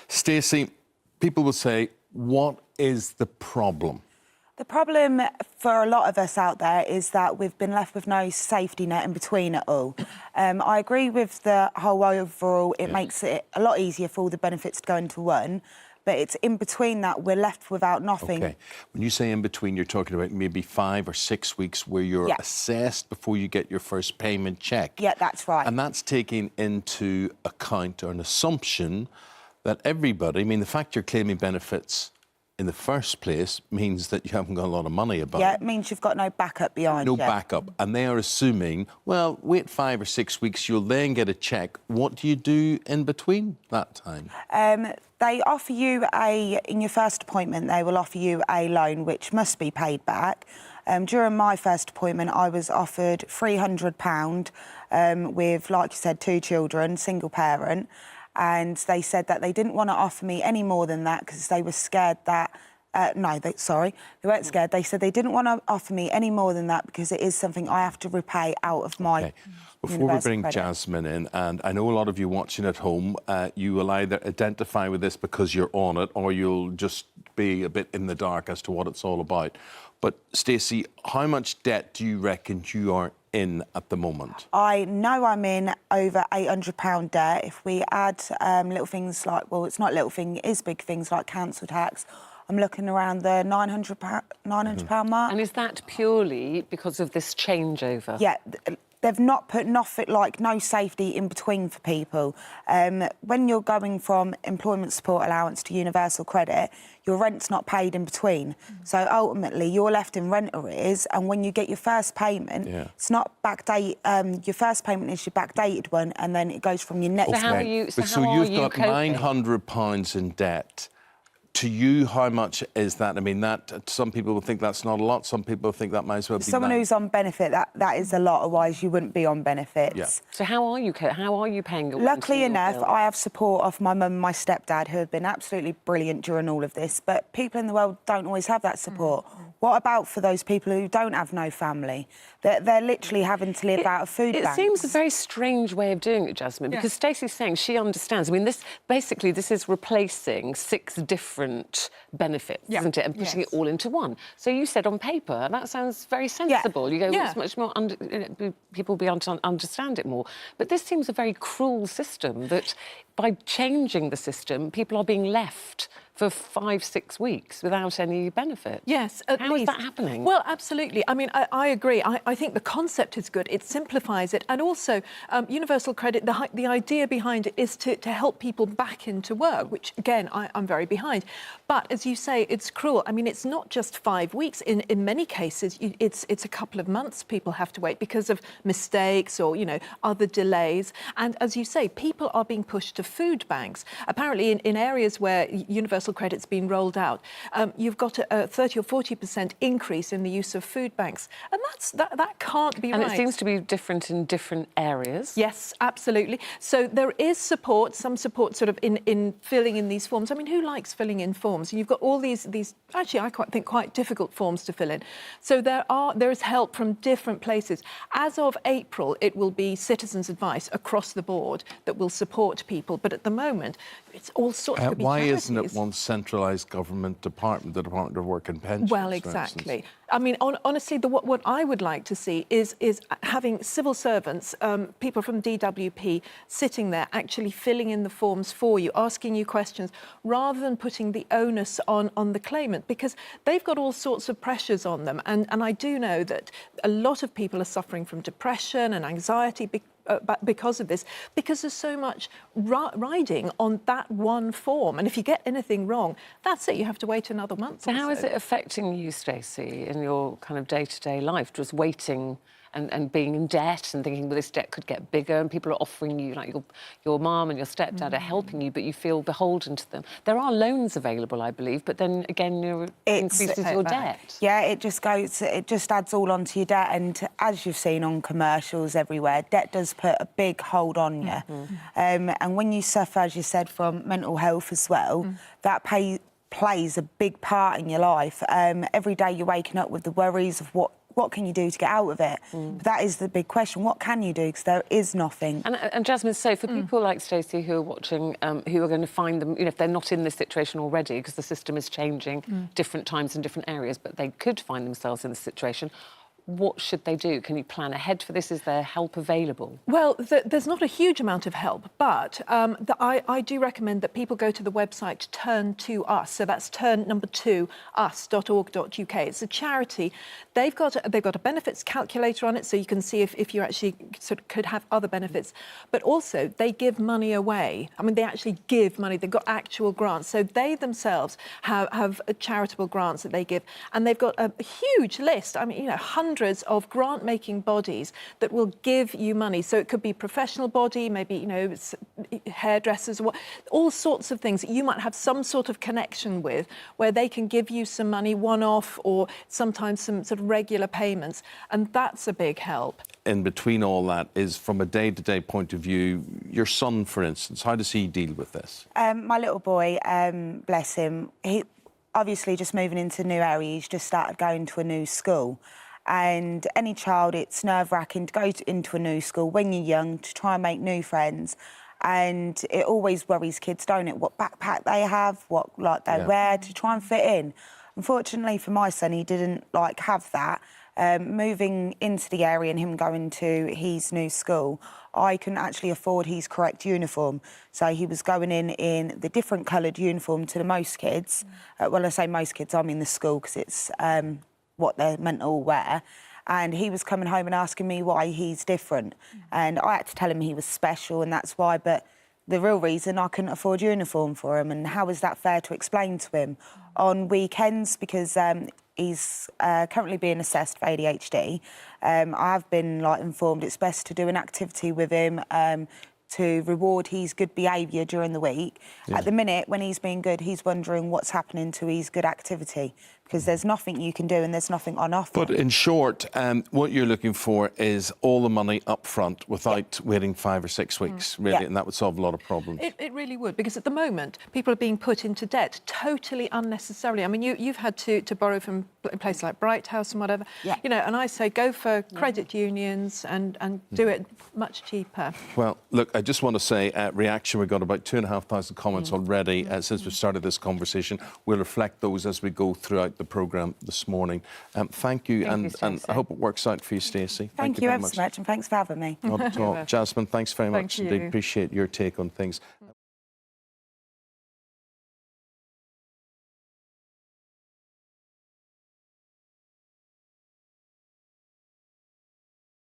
Stacey, people will say, what is the problem? The problem for a lot of us out there is that we've been left with no safety net in between it all. I agree with the whole overall, it makes it a lot easier for all the benefits to go into one, but it's in between that we're left without nothing. Okay. When you say in between, you're talking about maybe 5 or 6 weeks where you're assessed before you get your first payment check. Yeah, that's right. And that's taking into account or an assumption that everybody, I mean, the fact you're claiming benefits in the first place means that you haven't got a lot of money about. Yeah, it means you've got no backup behind you. No backup. And they are assuming, well, wait 5 or 6 weeks, you'll then get a check. What do you do in between that time? They offer you in your first appointment, they will offer you a loan which must be paid back. During my first appointment, I was offered £300 with, like you said, 2 children, single parent. And they said that they didn't want to offer me any more than that because they were scared that... they weren't scared. They said they didn't want to offer me any more than that because it is something I have to repay out of my... Okay. Before we bring Jasmine in, and I know a lot of you watching at home, you will either identify with this because you're on it or you'll just be a bit in the dark as to what it's all about. But, Stacey, how much debt do you reckon you are in at the moment? I know I'm in over £800 debt. If we add little things like, well, it's not little thing, it is big things like council tax, I'm looking around the £900 mark. And is that purely because of this changeover? Yeah. They've not put nothing, like no safety in between for people. When you're going from employment support allowance to universal credit, your rent's not paid in between. So ultimately, you're left in rent arrears, and when you get your first payment, it's not backdate. Your first payment is your backdated one, and then it goes from your next. So how are you? So you've got £900 in debt. To you, how much is that? I mean, that some people will think that's not a lot. Some people think that might as well be. Someone who's on benefit, that is a lot. Otherwise, you wouldn't be on benefits. Yeah. So how are you paying your? Luckily enough, I have support of my mum and my stepdad, who have been absolutely brilliant during all of this. But people in the world don't always have that support. What about for those people who don't have no family? They're literally having to live out of food banks. It seems a very strange way of doing it, Jasmine, because Stacey's saying she understands. I mean, this is replacing 6 different benefits, isn't it, and putting it all into one. So you said on paper, that sounds very sensible. You go, it's much more, people will be able to understand it more. But this seems a very cruel system that by changing the system, people are being left for 5, 6 weeks without any benefit. Yes, How is that happening? Well, absolutely. I mean, I agree. I think the concept is good. It simplifies it. And also, universal credit, the idea behind it is to help people back into work, which, again, I'm very behind. But, as you say, it's cruel. I mean, it's not just 5 weeks. In many cases, it's a couple of months people have to wait because of mistakes or, you know, other delays. And, as you say, people are being pushed to food banks. Apparently, in areas where universal credit's been rolled out, you've got a 30 or 40% increase in the use of food banks, and that can't be right. And it seems to be different in different areas. Yes, absolutely. So there is support, some support sort of in filling in these forms. I mean, who likes filling in forms? You've got all these actually I think quite difficult forms to fill in. So there is help from different places. As of April, it will be citizens' advice across the board that will support people. But at the moment, it's all sorts of why isn't it one centralised government department, the Department of Work and Pensions? Well, exactly. I mean, honestly, what I would like to see is having civil servants, people from DWP, sitting there actually filling in the forms for you, asking you questions, rather than putting the onus on the claimant, because they've got all sorts of pressures on them. And I do know that a lot of people are suffering from depression and anxiety because of this, because there's so much riding on that one form. And if you get anything wrong, that's it. You have to wait another month. So how is it affecting you, Stacey, in your kind of day-to-day life, just waiting and being in debt and thinking, well, this debt could get bigger, and people are offering you, like your mum and your stepdad are helping you, but you feel beholden to them. There are loans available, I believe, but then again, it increases your debt. Yeah, it just adds all onto your debt, and as you've seen on commercials everywhere, debt does put a big hold on you. And when you suffer, as you said, from mental health as well, that plays a big part in your life. Every day you're waking up with the worries of what what can you do to get out of it? But that is the big question. What can you do? Because there is nothing. And Jasmine, so for people like Stacey who are watching, who are going to find them, if they're not in this situation already, because the system is changing different times in different areas, but they could find themselves in this situation, what should they do? Can you plan ahead for this? Is there help available? Well, there's not a huge amount of help, but I do recommend that people go to the website Turn to Us. So that's turn2us.org.uk. It's a charity. They've got a benefits calculator on it, so you can see if you actually sort of could have other benefits. But also, they give money away. I mean, they actually give money. They've got actual grants. So they themselves have charitable grants that they give, and they've got a huge list. I mean, hundreds of grant-making bodies that will give you money. So it could be professional body, maybe, hairdressers, all sorts of things that you might have some sort of connection with, where they can give you some money one-off or sometimes some sort of regular payments. And that's a big help. In between all that is, from a day-to-day point of view, your son, for instance, how does he deal with this? My little boy, bless him, he obviously just moving into a new area, he's just started going to a new school. And any child, it's nerve-wracking to go into a new school when you're young, to try and make new friends. And it always worries kids, don't it? What backpack they have, what they wear to try and fit in. Unfortunately for my son, he didn't have that. Moving into the area and him going to his new school, I couldn't actually afford his correct uniform. So he was going in the different coloured uniform to the most kids. Well, I say most kids, I mean the school, because it's what they're meant to all wear. And he was coming home and asking me why he's different. And I had to tell him he was special and that's why, but the real reason I couldn't afford uniform for him, and how is that fair to explain to him? On weekends, because he's currently being assessed for ADHD, I have been informed it's best to do an activity with him to reward his good behaviour during the week. At the minute, when he's being good, he's wondering what's happening to his good activity, because there's nothing you can do and there's nothing on offer. But in short, what you're looking for is all the money up front without waiting 5 or 6 weeks, really, and that would solve a lot of problems. It really would, because at the moment, people are being put into debt totally unnecessarily. I mean, you've had to borrow from a place like Bright House and whatever, and I say go for credit unions and do it much cheaper. Well, look, I just want to say, reaction, we've got about 2,500 comments already since we started this conversation. We'll reflect those as we go throughout the programme this morning. Thank you, and I hope it works out for you, Stacey. Thank you ever so much, and thanks for having me. Not at all. Jasmine, thanks very much Thank indeed. you. Appreciate your take on things.